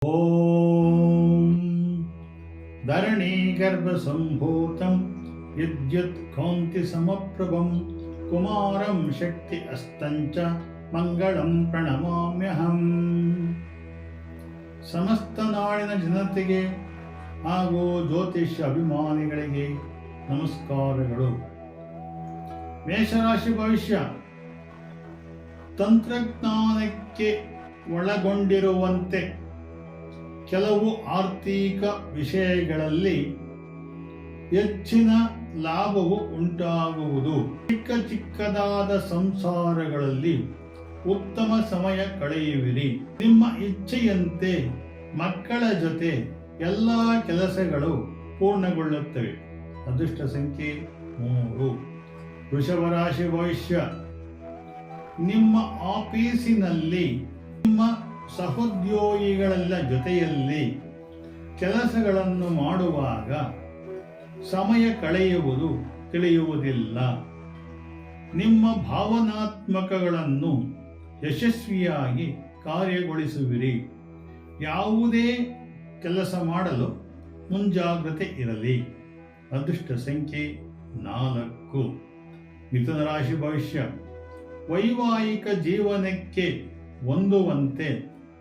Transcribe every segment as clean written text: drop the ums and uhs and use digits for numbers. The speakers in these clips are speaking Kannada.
ಓಂ ಧರಣೀಗರ್ಭಸಂಭೂತಂ ವಿದ್ಯುತ್ಕಾಂತಿ ಸಮಪ್ರಭಂ ಕುಮಾರಂ ಶಕ್ತಿ ಅಸ್ತಂಚ ಮಂಗಳಂ ಪ್ರಣಮಾಮ್ಯಹಂ. ಸಮಸ್ತ ನಾಡಿನ ಜನತೆಗೆ ಹಾಗೂ ಜ್ಯೋತಿಷ್ಯ ಅಭಿಮಾನಿಗಳಿಗೆ ನಮಸ್ಕಾರಗಳು. ಮೇಷರಾಶಿ ಭವಿಷ್ಯ ತಂತ್ರಜ್ಞಾನಕ್ಕೆ ಒಳಗೊಂಡಿರುವಂತೆ ಕೆಲವು ಆರ್ಥಿಕ ವಿಷಯಗಳಲ್ಲಿ ಹೆಚ್ಚಿನ ಲಾಭವು ಉಂಟಾಗುವುದು. ಚಿಕ್ಕದಾದ ಸಂಸಾರಗಳಲ್ಲಿ ಉತ್ತಮ ಸಮಯ ಕಳೆಯುವಿರಿ. ನಿಮ್ಮ ಇಚ್ಛೆಯಂತೆ ಮಕ್ಕಳ ಜೊತೆ ಎಲ್ಲ ಕೆಲಸಗಳು ಪೂರ್ಣಗೊಳ್ಳುತ್ತವೆ. ಅದೃಷ್ಟ ಸಂಖ್ಯೆ 3. ವೃಷಭ ರಾಶಿ ಭವಿಷ್ಯ ನಿಮ್ಮ ಆಫೀಸಿನಲ್ಲಿ ನಿಮ್ಮ ಸಹೋದ್ಯೋಗಿಗಳೆಲ್ಲ ಜೊತೆಯಲ್ಲಿ ಕೆಲಸಗಳನ್ನು ಮಾಡುವಾಗ ಸಮಯ ಕಳೆಯುವುದು ತಿಳಿಯುವುದಿಲ್ಲ. ನಿಮ್ಮ ಭಾವನಾತ್ಮಕಗಳನ್ನು ಯಶಸ್ವಿಯಾಗಿ ಕಾರ್ಯಗೊಳಿಸುವಿರಿ. ಯಾವುದೇ ಕೆಲಸ ಮಾಡಲು ಮುಂಜಾಗ್ರತೆ ಇರಲಿ. ಅದೃಷ್ಟ ಸಂಖ್ಯೆ 4. ಮಿಥುನ ರಾಶಿ ಭವಿಷ್ಯ ವೈವಾಹಿಕ ಜೀವನಕ್ಕೆ ಹೊಂದುವಂತೆ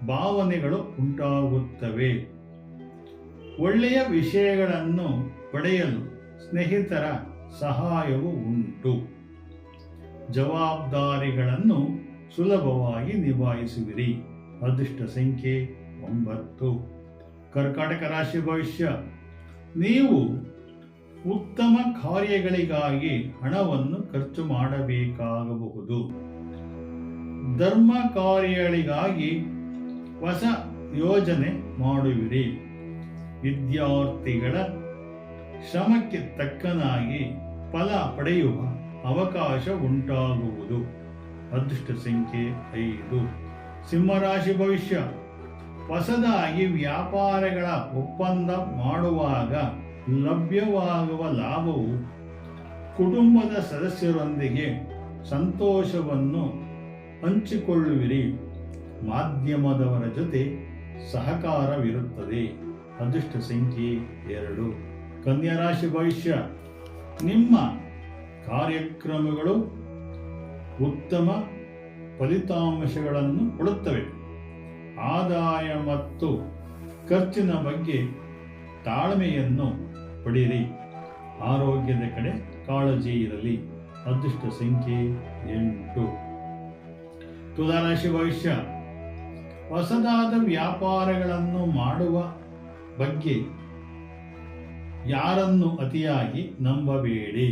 ಭಾವನೆಗಳು ಉಂಟಾಗುತ್ತವೆ. ಒಳ್ಳೆಯ ವಿಷಯಗಳನ್ನು ಪಡೆಯಲು ಸ್ನೇಹಿತರ ಸಹಾಯವು ಉಂಟು. ಜವಾಬ್ದಾರಿಗಳನ್ನು ಸುಲಭವಾಗಿ ನಿಭಾಯಿಸುವಿರಿ. ಅದೃಷ್ಟ ಸಂಖ್ಯೆ 9. ಕರ್ಕಾಟಕ ರಾಶಿ ಭವಿಷ್ಯ ನೀವು ಉತ್ತಮ ಕಾರ್ಯಗಳಿಗಾಗಿ ಹಣವನ್ನು ಖರ್ಚು ಮಾಡಬೇಕಾಗಬಹುದು. ಧರ್ಮ ಕಾರ್ಯಗಳಿಗಾಗಿ ಹೊಸ ಯೋಜನೆ ಮಾಡುವಿರಿ. ವಿದ್ಯಾರ್ಥಿಗಳ ಶ್ರಮಕ್ಕೆ ತಕ್ಕನಾಗಿ ಫಲ ಪಡೆಯುವ ಅವಕಾಶ ಉಂಟಾಗುವುದು. ಅದೃಷ್ಟ ಸಂಖ್ಯೆ 5. ಸಿಂಹರಾಶಿ ಭವಿಷ್ಯ ಹೊಸದಾಗಿ ವ್ಯಾಪಾರಗಳ ಒಪ್ಪಂದ ಮಾಡುವಾಗ ಲಭ್ಯವಾಗುವ ಲಾಭವು ಕುಟುಂಬದ ಸದಸ್ಯರೊಂದಿಗೆ ಸಂತೋಷವನ್ನು ಹಂಚಿಕೊಳ್ಳುವಿರಿ. ಮಾಧ್ಯಮದವರ ಜೊತೆ ಸಹಕಾರವಿರುತ್ತದೆ. ಅದೃಷ್ಟ ಸಂಖ್ಯೆ 2. ಕನ್ಯಾ ರಾಶಿ ಭವಿಷ್ಯ ನಿಮ್ಮ ಕಾರ್ಯಕ್ರಮಗಳು ಉತ್ತಮ ಫಲಿತಾಂಶಗಳನ್ನು ಕೊಡುತ್ತವೆ. ಆದಾಯ ಮತ್ತು ಖರ್ಚಿನ ಬಗ್ಗೆ ತಾಳ್ಮೆಯನ್ನು ಪಡೆಯಿರಿ. ಆರೋಗ್ಯದ ಕಡೆ ಕಾಳಜಿ ಇರಲಿ. ಅದೃಷ್ಟ ಸಂಖ್ಯೆ 8. ತುಲಾರಾಶಿ ಭವಿಷ್ಯ ಹೊಸದಾದ ವ್ಯಾಪಾರಗಳನ್ನು ಮಾಡುವ ಬಗ್ಗೆ ಯಾರನ್ನು ಅತಿಯಾಗಿ ನಂಬಬೇಡಿ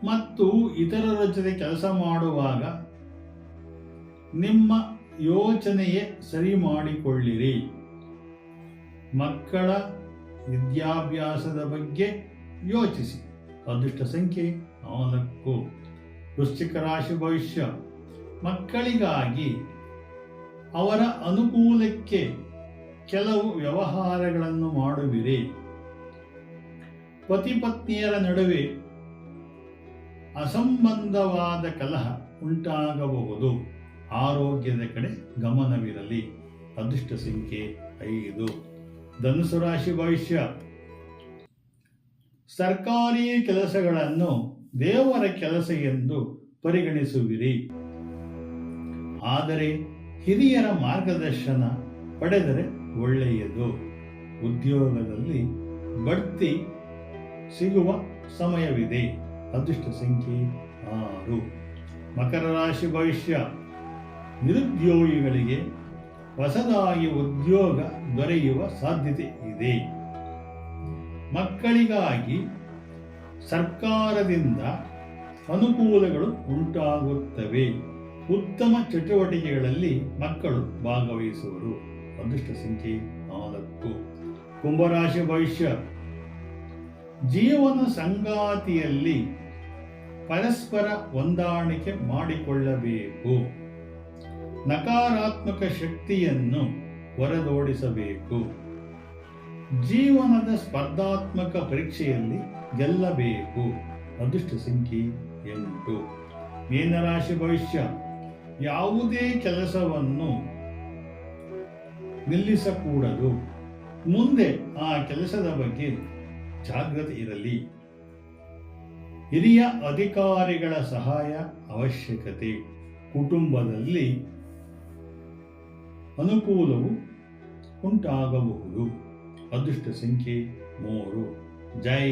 ಮತ್ತು ಇತರರ ಜೊತೆ ಕೆಲಸ ಮಾಡುವಾಗ ನಿಮ್ಮ ಯೋಚನೆಯೇ ಸರಿ ಮಾಡಿಕೊಳ್ಳಿರಿ. ಮಕ್ಕಳ ವಿದ್ಯಾಭ್ಯಾಸದ ಬಗ್ಗೆ ಯೋಚಿಸಿ. ಅದೃಷ್ಟ ಸಂಖ್ಯೆ 4. ವೃಶ್ಚಿಕ ರಾಶಿ ಭವಿಷ್ಯ ಮಕ್ಕಳಿಗಾಗಿ ಅವರ ಅನುಕೂಲಕ್ಕೆ ಕೆಲವು ವ್ಯವಹಾರಗಳನ್ನು ಮಾಡುವಿರಿ. ಪತಿ ಪತ್ನಿಯರ ನಡುವೆ ಅಸಂಬಂಧವಾದ ಕಲಹ ಉಂಟಾಗಬಹುದು. ಆರೋಗ್ಯದ ಕಡೆ ಗಮನವಿರಲಿ. ಅದೃಷ್ಟ ಸಂಖ್ಯೆ 5. ಧನುಸು ರಾಶಿ ಭವಿಷ್ಯ ಸರ್ಕಾರಿ ಕೆಲಸಗಳನ್ನು ದೇವರ ಕೆಲಸ ಎಂದು ಪರಿಗಣಿಸುವಿರಿ. ಆದರೆ ಹಿರಿಯರ ಮಾರ್ಗದರ್ಶನ ಪಡೆದರೆ ಒಳ್ಳೆಯದು. ಉದ್ಯೋಗದಲ್ಲಿ ಬಡ್ತಿ ಸಿಗುವ ಸಮಯವಿದೆ. ಅದೃಷ್ಟ ಸಂಖ್ಯೆ 6. ಮಕರ ರಾಶಿ ಭವಿಷ್ಯ ನಿರುದ್ಯೋಗಿಗಳಿಗೆ ಹೊಸದಾಗಿ ಉದ್ಯೋಗ ದೊರೆಯುವ ಸಾಧ್ಯತೆ ಇದೆ. ಮಕ್ಕಳಿಗಾಗಿ ಸರ್ಕಾರದಿಂದ ಅನುಕೂಲಗಳು ಉಂಟಾಗುತ್ತವೆ. ಉತ್ತಮ ಚಟುವಟಿಕೆಗಳಲ್ಲಿ ಮಕ್ಕಳು ಭಾಗವಹಿಸುವರು. ಅದೃಷ್ಟ ಸಂಖ್ಯೆ 4. ಕುಂಭರಾಶಿ ಭವಿಷ್ಯ ಜೀವನ ಸಂಗಾತಿಯಲ್ಲಿ ಪರಸ್ಪರ ಹೊಂದಾಣಿಕೆ ಮಾಡಿಕೊಳ್ಳಬೇಕು. ನಕಾರಾತ್ಮಕ ಶಕ್ತಿಯನ್ನು ಹೊರದೋಡಿಸಬೇಕು. ಜೀವನದ ಸ್ಪರ್ಧಾತ್ಮಕ ಪರೀಕ್ಷೆಯಲ್ಲಿ ಗೆಲ್ಲಬೇಕು. ಅದೃಷ್ಟ ಸಂಖ್ಯೆ 8. ಮೀನರಾಶಿ ಭವಿಷ್ಯ ಯಾವುದೇ ಕೆಲಸವನ್ನು ನಿಲ್ಲಿಸಕೂಡದು. ಮುಂದೆ ಆ ಕೆಲಸದ ಬಗ್ಗೆ ಜಾಗೃತಿ ಇರಲಿ. ಹಿರಿಯ ಅಧಿಕಾರಿಗಳ ಸಹಾಯ ಅವಶ್ಯಕತೆ. ಕುಟುಂಬದಲ್ಲಿ ಅನುಕೂಲವು ಉಂಟಾಗಬಹುದು. ಅದೃಷ್ಟ ಸಂಖ್ಯೆ 3. ಜೈ